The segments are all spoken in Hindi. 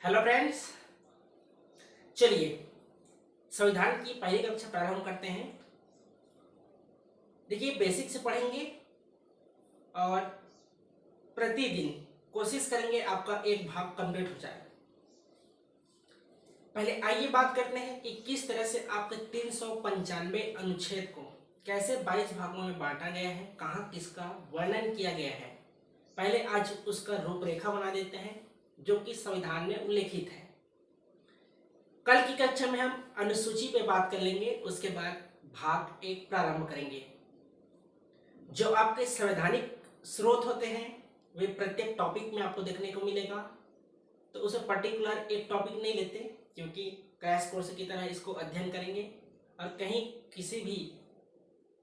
हेलो फ्रेंड्स, चलिए संविधान की पहली कक्षा प्रारंभ करते हैं। देखिए, बेसिक से पढ़ेंगे और प्रतिदिन कोशिश करेंगे आपका एक भाग कंप्लीट हो जाए। पहले आइए बात करते हैं कि किस तरह से आपके 395 अनुच्छेद को कैसे 22 भागों में बांटा गया है, कहाँ किसका वर्णन किया गया है। पहले आज उसका रूपरेखा बना देते हैं जो कि संविधान में उल्लेखित है। कल की कक्षा में हम अनुसूची पे बात कर लेंगे, उसके बाद भाग 1 प्रारंभ करेंगे। जो आपके संवैधानिक स्रोत होते हैं वे प्रत्येक टॉपिक में आपको देखने को मिलेगा, तो उसे पर्टिकुलर एक टॉपिक नहीं लेते क्योंकि क्रैश कोर्स की तरह इसको अध्ययन करेंगे और कहीं किसी भी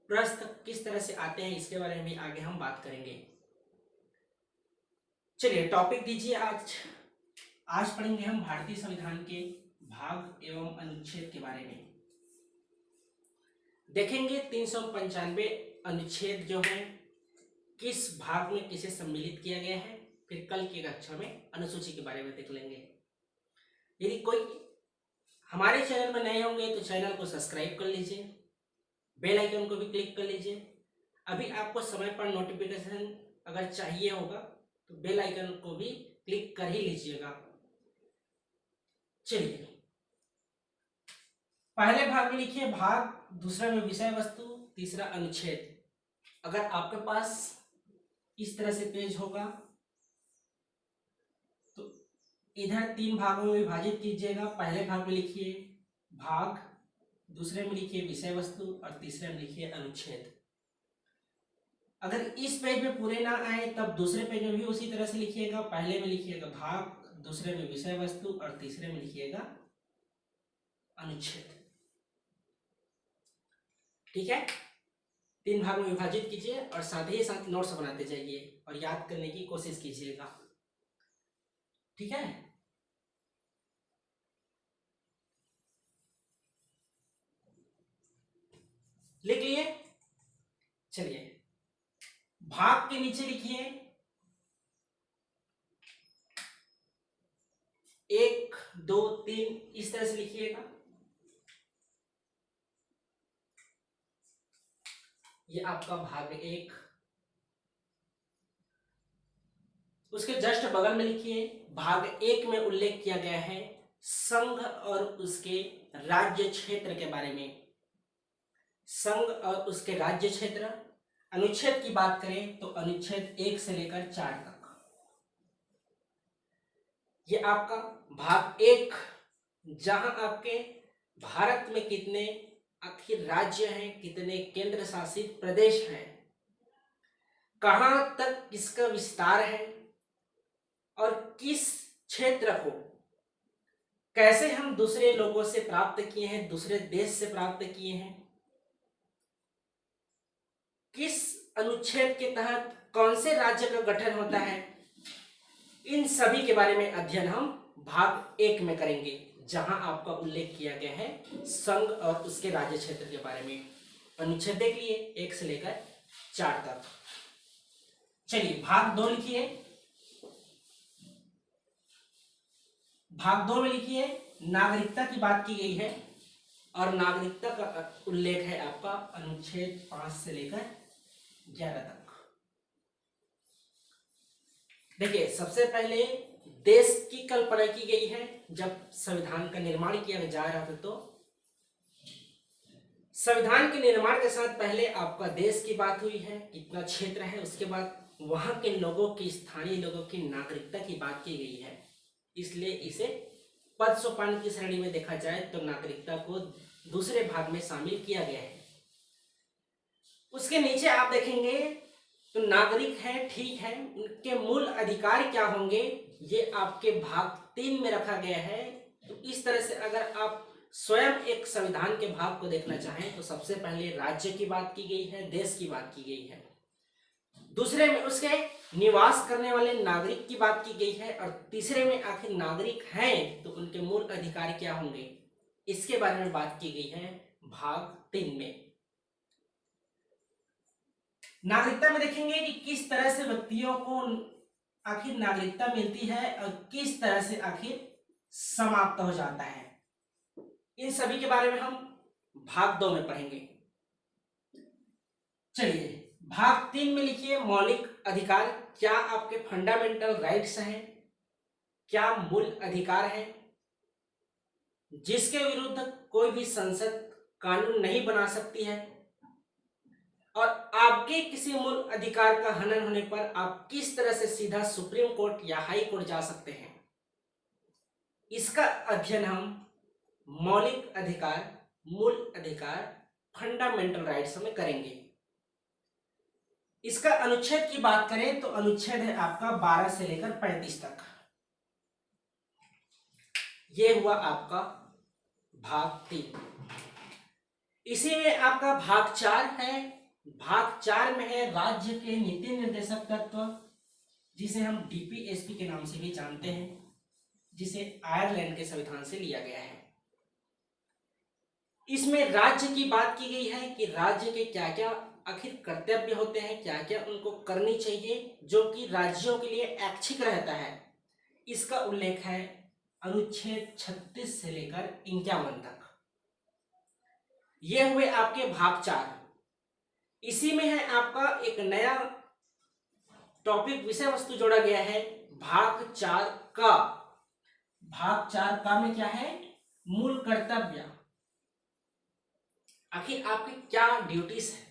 प्रश्न किस तरह से आते हैं इसके बारे में भी आगे हम बात करेंगे। चलिए टॉपिक दीजिए। आज पढ़ेंगे हम भारतीय संविधान के भाग एवं अनुच्छेद के बारे में। देखेंगे 395 अनुच्छेद जो है किस भाग में किसे सम्मिलित किया गया है, फिर कल की कक्षा में अनुसूची के बारे में देख लेंगे। यदि कोई हमारे चैनल में नए होंगे तो चैनल को सब्सक्राइब कर लीजिए, बेल आइकन को भी क्लिक कर लीजिए। अभी आपको समय पर नोटिफिकेशन अगर चाहिए होगा तो बेल आइकन को भी क्लिक कर ही लीजिएगा। चलिए पहले भाग में लिखिए भाग, दूसरा में विषय वस्तु, तीसरा अनुच्छेद। अगर आपके पास इस तरह से पेज होगा तो इधर 3 भागों में विभाजित कीजिएगा। पहले भाग में लिखिए भाग, दूसरे में लिखिए विषय वस्तु और तीसरे में लिखिए अनुच्छेद। अगर इस पेज में पूरे ना आए तब दूसरे पेज में भी उसी तरह से लिखिएगा। पहले में लिखिएगा भाग, दूसरे में विषय वस्तु और तीसरे में लिखिएगा अनुच्छेद। ठीक है, 3 भाग में विभाजित कीजिए और साथ ही साथ नोट्स बनाते जाइए और याद करने की कोशिश कीजिएगा। ठीक है, लिख लिए। चलिए भाग के नीचे लिखिए 1 2 3, इस तरह से लिखिएगा। ये आपका भाग 1। उसके जस्ट बगल में लिखिए भाग 1 में उल्लेख किया गया है संघ और उसके राज्य क्षेत्र के बारे में। संघ और उसके राज्य क्षेत्र। अनुच्छेद की बात करें तो अनुच्छेद 1 से लेकर 4 तक। ये आपका भाग 1, जहां आपके भारत में कितने आखिर राज्य हैं, कितने केंद्र शासित प्रदेश हैं, कहां तक किसका विस्तार है और किस क्षेत्र को कैसे हम दूसरे लोगों से प्राप्त किए हैं, दूसरे देश से प्राप्त किए हैं, किस अनुच्छेद के तहत कौन से राज्य का गठन होता है, इन सभी के बारे में अध्ययन हम भाग 1 में करेंगे, जहां आपका उल्लेख किया गया है संघ और उसके राज्य क्षेत्र के बारे में। अनुच्छेद देख लिए 1 से लेकर 4 तक। चलिए भाग 2 लिखिए। भाग 2 में लिखिए नागरिकता की बात की गई है और नागरिकता का उल्लेख है आपका अनुच्छेद 5 से लेकर 11 तक। देखिए, सबसे पहले देश की कल्पना की गई है। जब संविधान का निर्माण किया जा रहा था तो संविधान के निर्माण के साथ पहले आपका देश की बात हुई है, कितना क्षेत्र है, उसके बाद वहां के लोगों की, स्थानीय लोगों की नागरिकता की बात की गई है। इसलिए इसे पद सोपान की श्रेणी में देखा जाए तो नागरिकता को दूसरे भाग में शामिल किया गया है। उसके नीचे आप देखेंगे तो नागरिक है, ठीक है, उनके मूल अधिकार क्या होंगे ये आपके भाग 3 में रखा गया है। तो इस तरह से अगर आप स्वयं एक संविधान के भाग को देखना चाहें तो सबसे पहले राज्य की बात की गई है, देश की बात की गई है, दूसरे में उसके निवास करने वाले नागरिक की बात की गई है और तीसरे में आखिर नागरिक हैं तो उनके मूल अधिकार क्या होंगे इसके बारे में बात की गई है भाग 3 में। नागरिकता में देखेंगे कि किस तरह से व्यक्तियों को आखिर नागरिकता मिलती है और किस तरह से आखिर समाप्त हो जाता है। इन सभी के बारे में हम भाग 2 में पढ़ेंगे। चलिए भाग 3 में लिखिए मौलिक अधिकार। क्या आपके फंडामेंटल राइट्स हैं? क्या मूल अधिकार है जिसके विरुद्ध कोई भी संसद कानून नहीं बना सकती है, और आपके किसी मूल अधिकार का हनन होने पर आप किस तरह से सीधा सुप्रीम कोर्ट या हाई कोर्ट जा सकते हैं, इसका अध्ययन हम मौलिक अधिकार, मूल अधिकार, फंडामेंटल राइट्स में करेंगे। इसका अनुच्छेद की बात करें तो अनुच्छेद है आपका 12 से लेकर 35 तक। ये हुआ आपका भाग 3। इसी में आपका भाग 4 है। भाग 4 में है राज्य के नीति निर्देशक तत्व, जिसे हम डीपीएसपी के नाम से भी जानते हैं, जिसे आयरलैंड के संविधान से लिया गया है। इसमें राज्य की बात की गई है कि राज्य के क्या क्या आखिर कर्तव्य होते हैं, क्या क्या उनको करनी चाहिए, जो कि राज्यों के लिए ऐच्छिक रहता है। इसका उल्लेख है अनुच्छेद 36 से लेकर 51 तक। ये हुए आपके भाग 4। इसी में है आपका एक नया टॉपिक, विषय वस्तु जोड़ा गया है भाग 4 का। भाग 4 का में क्या है? मूल कर्तव्य। आखिर आपकी क्या ड्यूटीज है,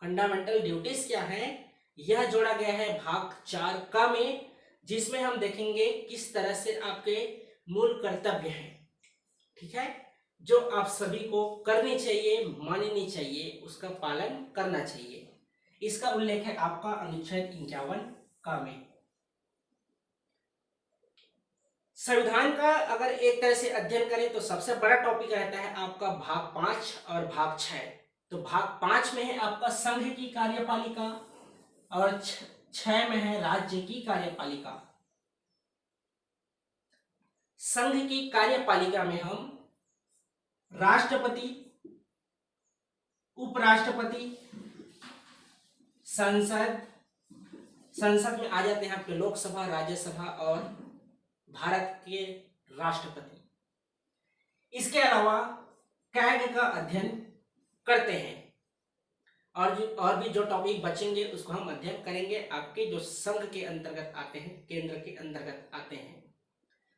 फंडामेंटल ड्यूटीज क्या है, यह जोड़ा गया है भाग 4 का में, जिसमें हम देखेंगे किस तरह से आपके मूल कर्तव्य हैं। ठीक है, जो आप सभी को करनी चाहिए, माननी चाहिए, उसका पालन करना चाहिए। इसका उल्लेख है आपका अनुच्छेद 51 का में। संविधान का अगर एक तरह से अध्ययन करें तो सबसे बड़ा टॉपिक रहता है आपका भाग 5 और भाग 6। तो भाग 5 में है आपका संघ की कार्यपालिका और 6 में है राज्य की कार्यपालिका। संघ की कार्यपालिका में हम राष्ट्रपति, उपराष्ट्रपति, संसद में आ जाते हैं आपके लोकसभा, राज्यसभा और भारत के राष्ट्रपति। इसके अलावा कैग का अध्ययन करते हैं, और भी जो टॉपिक बचेंगे उसको हम अध्ययन करेंगे आपके जो संघ के अंतर्गत आते हैं, केंद्र के अंतर्गत आते हैं।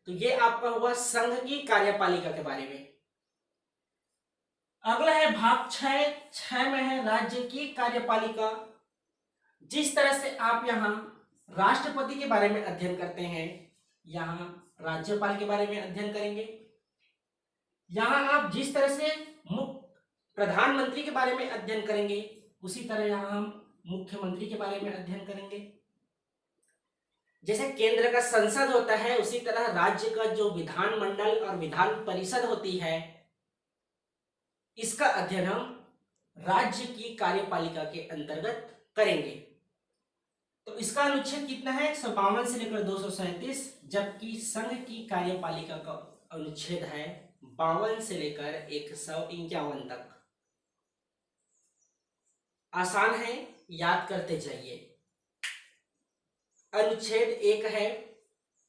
तो ये आपका हुआ संघ की कार्यपालिका के बारे में। अगला है भाग 6 में है राज्य की कार्यपालिका। जिस तरह से आप यहाँ राष्ट्रपति के बारे में अध्ययन करते हैं, यहाँ राज्यपाल के बारे में अध्ययन करेंगे। यहाँ आप जिस तरह से प्रधानमंत्री के बारे में अध्ययन करेंगे, उसी तरह यहाँ हम मुख्यमंत्री के बारे में अध्ययन करेंगे। जैसे केंद्र का संसद होता है, उसी तरह राज्य का जो विधानमंडल और विधान परिषद होती है, इसका अध्ययन हम राज्य की कार्यपालिका के अंतर्गत करेंगे। तो इसका अनुच्छेद कितना है? 152 से लेकर 237, जबकि संघ की कार्यपालिका का अनुच्छेद है 52 से लेकर 151 तक। आसान है, याद करते जाइए। अनुच्छेद 1 है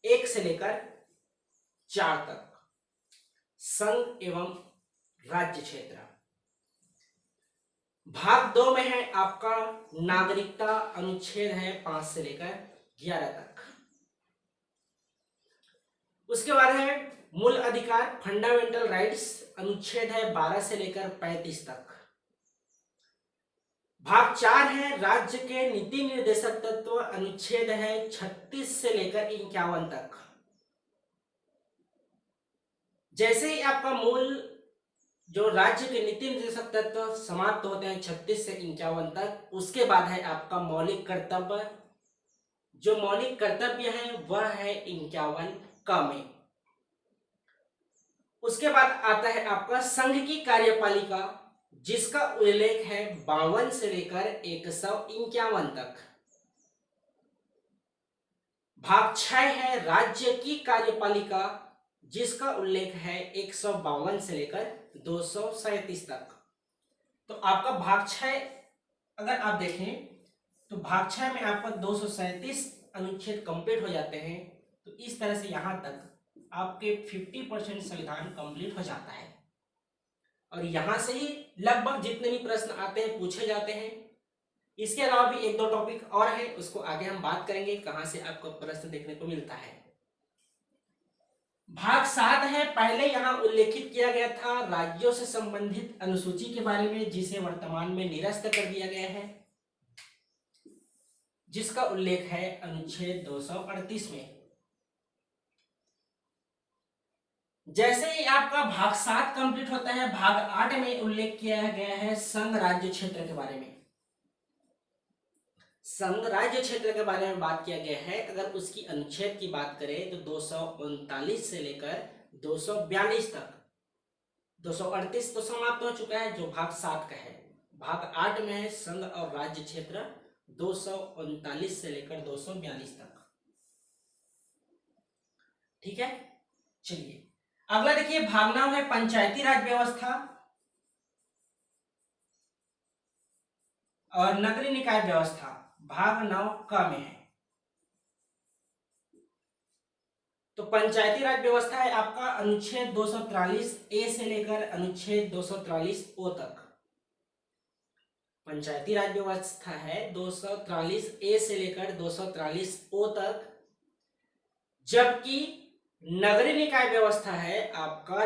1 से लेकर 4 तक, संघ एवं राज्य क्षेत्र। भाग 2 में है आपका नागरिकता, अनुच्छेद है 5 से लेकर 11 तक। उसके बाद है मूल अधिकार, फंडामेंटल राइट्स, अनुच्छेद है 12 से लेकर 35 तक। भाग 4 है राज्य के नीति निर्देशक तत्व, अनुच्छेद है 36 से लेकर 51 तक। जैसे ही आपका मूल जो राज्य के नीति निर्देशक तत्व समाप्त होते हैं 36 से 51 तक, उसके बाद है आपका मौलिक कर्तव्य। जो मौलिक कर्तव्य है वह है 51 का में। उसके बाद आता है आपका संघ की कार्यपालिका, जिसका उल्लेख है 52 से लेकर 151 तक। भाग 6 है राज्य की कार्यपालिका, जिसका उल्लेख है 152 से लेकर 237 तक। तो आपका भाग 6 अगर आप देखें तो भाग 6 में आपका 237 अनुच्छेद कंप्लीट हो जाते हैं। तो इस तरह से यहां तक आपके 50% संविधान कंप्लीट हो जाता है। और यहां से ही लगभग जितने भी प्रश्न आते हैं पूछे जाते हैं। इसके अलावा भी एक दो टॉपिक और है, उसको आगे हम बात करेंगे कहां से आपको प्रश्न देखने को मिलता है। भाग 7 है। पहले यहां उल्लेखित किया गया था राज्यों से संबंधित अनुसूची के बारे में, जिसे वर्तमान में निरस्त कर दिया गया है, जिसका उल्लेख है अनुच्छेद 238 में। जैसे ही आपका भाग 7 कंप्लीट होता है, भाग 8 में उल्लेख किया गया है संघ राज्य क्षेत्र के बारे में। संघ राज्य क्षेत्र के बारे में बात किया गया है। अगर उसकी अनुच्छेद की बात करें तो 239 से लेकर 242 तक। 238 तो समाप्त हो चुका है, जो भाग 7 का है। भाग 8 में है संघ और राज्य क्षेत्र, 239 से लेकर 242 तक। ठीक है, चलिए अगला देखिए, भाग 9 है पंचायती राज व्यवस्था और नगरीय निकाय व्यवस्था। भाग 9 क में है। तो पंचायती राज व्यवस्था है आपका अनुच्छेद 243 ए से लेकर अनुच्छेद 243 ओ तक। पंचायती राज व्यवस्था है 243 ए से लेकर 243 ओ तक, जबकि नगरीय निकाय व्यवस्था है आपका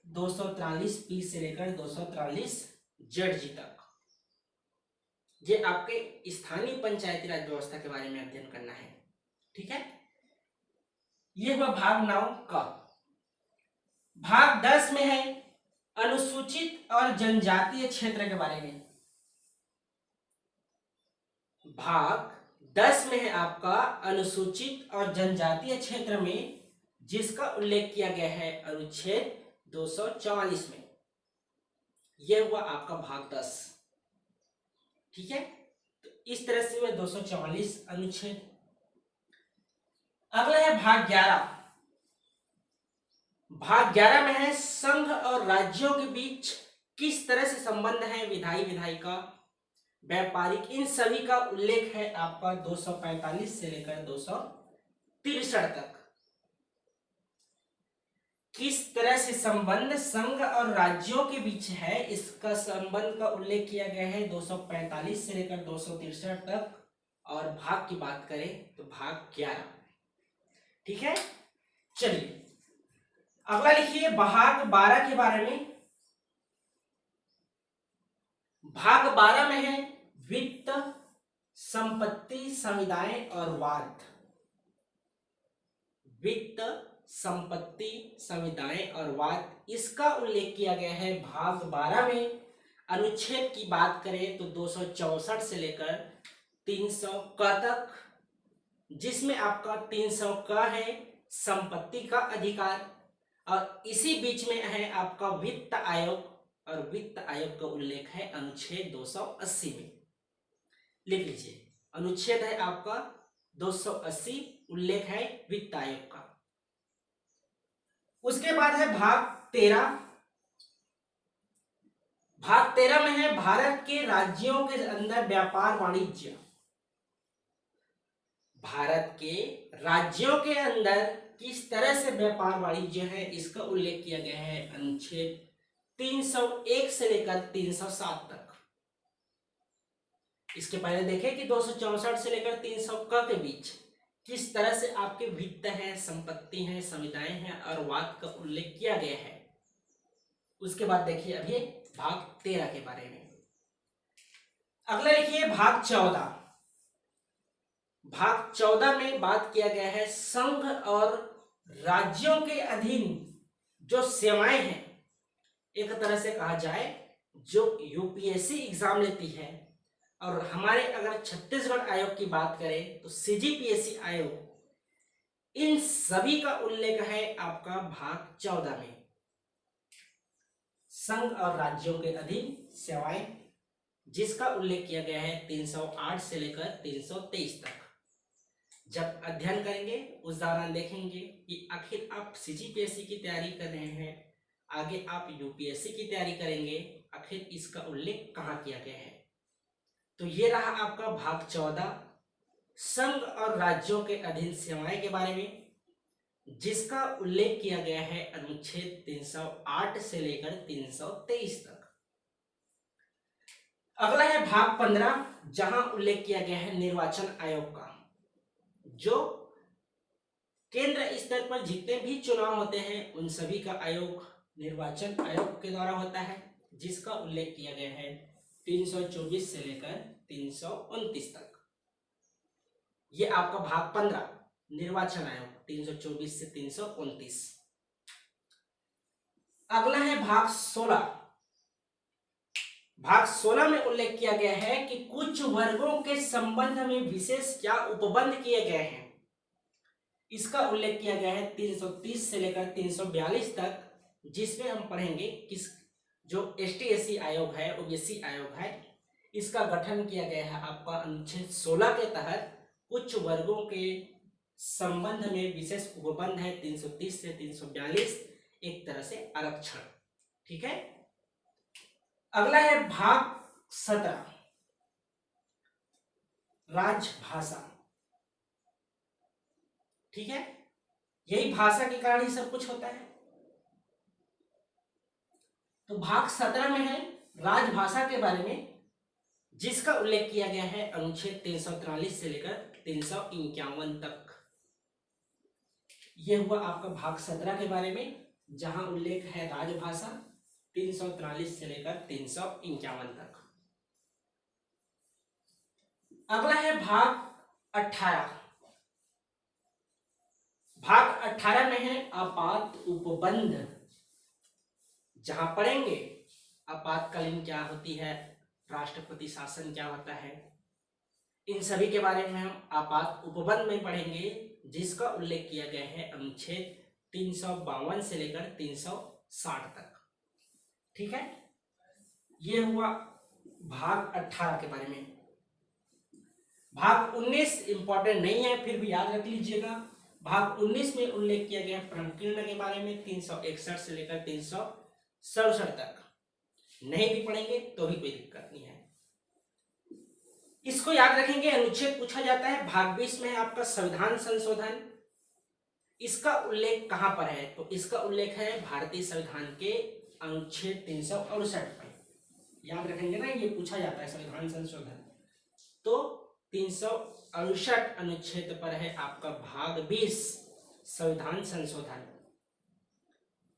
243 पी से लेकर 243 जेड जी तक। ये आपके स्थानीय पंचायती राज व्यवस्था के बारे में अध्ययन करना है। ठीक है, ये हुआ भाग 9 का। भाग 10 में है अनुसूचित और जनजातीय क्षेत्र के बारे में। भाग 10 में है आपका अनुसूचित और जनजातीय क्षेत्र में, जिसका उल्लेख किया गया है अनुच्छेद 244 में। यह हुआ आपका भाग 10। ठीक है, तो इस तरह से हुए 244 अनुच्छेद। अगला है भाग 11। भाग 11 में है संघ और राज्यों के बीच किस तरह से संबंध है, विधायी, विधायिका, व्यापारिक, इन सभी का उल्लेख है आपका 245 से लेकर 263 तक। किस तरह से संबंध संघ और राज्यों के बीच है, इसका संबंध का उल्लेख किया गया है 245 से लेकर 263 तक। और भाग की बात करें तो भाग 11। ठीक है, चलिए अगला लिखिए भाग 12 के बारे में। भाग 12 में है वित्त, संपत्ति, समुदाय और वाद। वित्त, संपत्ति, समुदाय और वाद, इसका उल्लेख किया गया है भाग 12 में। अनुच्छेद की बात करें तो 264 से लेकर 300 क तक, जिसमें आपका 300 क है संपत्ति का अधिकार, और इसी बीच में है आपका वित्त आयोग, और वित्त आयोग का उल्लेख है अनुच्छेद 280 में। लिख लीजिए, अनुच्छेद है आपका 280, उल्लेख है वित्त आयोग का। उसके बाद है भाग 13। भाग 13 में है भारत के राज्यों के अंदर व्यापार वाणिज्य। भारत के राज्यों के अंदर किस तरह से व्यापार वाणिज्य है, इसका उल्लेख किया गया है अनुच्छेद 301 से लेकर 307 तक। इसके पहले देखें कि 264 से लेकर 300 के बीच किस तरह से आपके वित्त है, संपत्ति है, समुदाय है और वाद का उल्लेख किया गया है। उसके बाद देखिए अभी भाग 13 के बारे में। अगला लिखिए भाग 14। भाग 14 में बात किया गया है संघ और राज्यों के अधीन जो सेवाएं हैं, एक तरह से कहा जाए जो यूपीएससी एग्जाम लेती है, और हमारे अगर छत्तीसगढ़ आयोग की बात करें तो सीजीपीएससी आयोग, इन सभी का उल्लेख है आपका भाग 14 में। संघ और राज्यों के अधीन सेवाएं, जिसका उल्लेख किया गया है 308 से लेकर 323 तक। जब अध्ययन करेंगे उस दौरान देखेंगे कि आखिर आप सीजीपीएससी की तैयारी कर रहे हैं, आगे आप यूपीएससी की तैयारी करेंगे, आखिर इसका उल्लेख कहाँ किया गया है। तो ये रहा आपका भाग 14, संघ और राज्यों के अधीन सेवाएं के बारे में। जिसका उल्लेख किया गया है अनुच्छेद 308 से लेकर 323 तक। अगला है भाग 15, जहां उल्लेख किया गया है निर्वाचन आयोग का, जो केंद्र स्तर पर जितने भी चुनाव होते हैं उन सभी का आयोग निर्वाचन आयोग के द्वारा होता है, जिसका उल्लेख किया गया है 324 से लेकर 329 तक। ये आपका भाग 15 निर्वाचन आयोग 324 से 329। अगला है भाग 16। भाग 16 में उल्लेख किया गया है कि कुछ वर्गों के संबंध में विशेष क्या उपबंध किए गए हैं। इसका उल्लेख किया गया है 330 से लेकर 342 तक, जिसमें हम पढ़ेंगे किस जो ST/SC आयोग है, OBC आयोग है, इसका गठन किया गया है आपका अनुच्छेद 16 के तहत। कुछ वर्गों के संबंध में विशेष उपबंध है 330 से 342, एक तरह से आरक्षण। ठीक है। अगला है भाग 17 राजभाषा। ठीक है, यही भाषा के कारण ही सब कुछ होता है। तो भाग 17 में है राजभाषा के बारे में, जिसका उल्लेख किया गया है अनुच्छेद 343 से लेकर 351 तक। यह हुआ आपका भाग 17 के बारे में, जहां उल्लेख है राजभाषा 343 से लेकर 351 तक। अगला है भाग 18। भाग 18 में है आपात उपबंध, जहां पढ़ेंगे आपातकालीन क्या होती है, राष्ट्रपति शासन क्या होता है, इन सभी के बारे में हम आपात उपबंध में पढ़ेंगे, जिसका उल्लेख किया गया है अनुच्छेद 352 से लेकर 360 तक। ठीक है, ये हुआ भाग 18 के बारे में। भाग 19 इंपॉर्टेंट नहीं है, फिर भी याद रख लीजिएगा। भाग 19 में उल्लेख किया गया प्रकीर्ण के बारे में 361 से लेकर 367 तक। नहीं भी पढ़ेंगे तो भी कोई दिक्कत नहीं है, इसको याद रखेंगे। अनुच्छेद पूछा जाता है। भाग 20 में है आपका संविधान संशोधन। इसका उल्लेख कहां पर है, तो इसका उल्लेख है भारतीय संविधान के अनुच्छेद 368 में। याद रखेंगे ना, ये पूछा जाता है संविधान संशोधन। तो 368 अनुच्छेद पर है आपका भाग 20 संविधान संशोधन।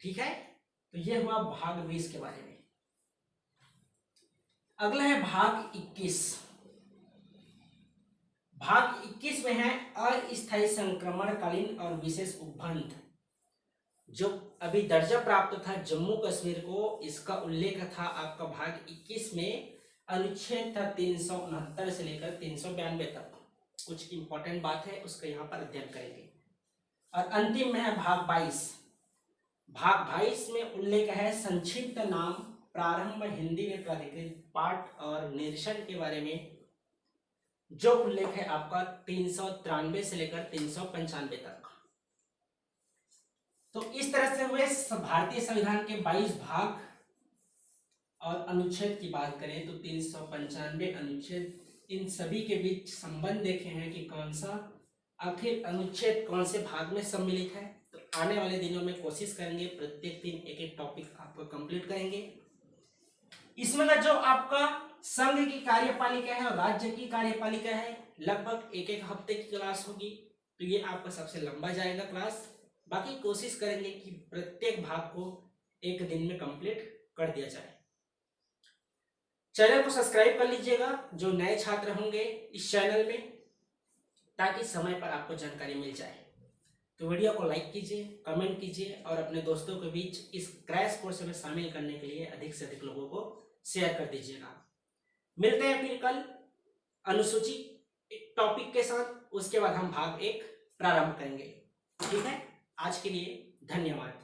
ठीक है, तो यह हुआ भाग 20 के बारे में। अगला है भाग 21। भाग 21 में है अस्थायी संक्रमणकालीन और विशेष उपबंध। जो अभी दर्जा प्राप्त था जम्मू कश्मीर को, इसका उल्लेख था आपका भाग 21 में। अनुच्छेद था 369 से लेकर 392 तक। कुछ इंपॉर्टेंट बात है, उसका यहाँ पर अध्ययन करेंगे। और अंतिम में है भाग 22। भाग 22 में उल्लेख है संक्षिप्त नाम, प्रारंभ, हिंदी में प्राधिकृत पाठ और निरसन के बारे में, जो उल्लेख है आपका 393 से लेकर 395 तक। तो इस तरह से हुए भारतीय संविधान के 22 भाग। और अनुच्छेद की बात करें तो 395 अनुच्छेद, इन सभी के बीच संबंध देखे हैं कि कौन सा आखिर अनुच्छेद कौन से भाग में सम्मिलित है। तो आने वाले दिनों में कोशिश करेंगे प्रत्येक दिन एक एक टॉपिक आपको कंप्लीट करेंगे। इसमें का जो आपका संघ की कार्यपालिका है और राज्य की कार्यपालिका है, लगभग एक एक हफ्ते की क्लास होगी। तो ये आपका सबसे लंबा जाएगा क्लास। बाकी कोशिश करेंगे कि प्रत्येक भाग को एक दिन में कंप्लीट कर दिया जाए। चैनल को सब्सक्राइब कर लीजिएगा जो नए छात्र होंगे इस चैनल में, ताकि समय पर आपको जानकारी मिल जाए। तो वीडियो को लाइक कीजिए, कमेंट कीजिए और अपने दोस्तों के बीच इस क्रैश कोर्स में शामिल करने के लिए अधिक से अधिक लोगों को शेयर कर दीजिएगा। मिलते हैं फिर कल अनुसूची टॉपिक के साथ। उसके बाद हम भाग 1 प्रारंभ करेंगे। ठीक है, आज के लिए धन्यवाद।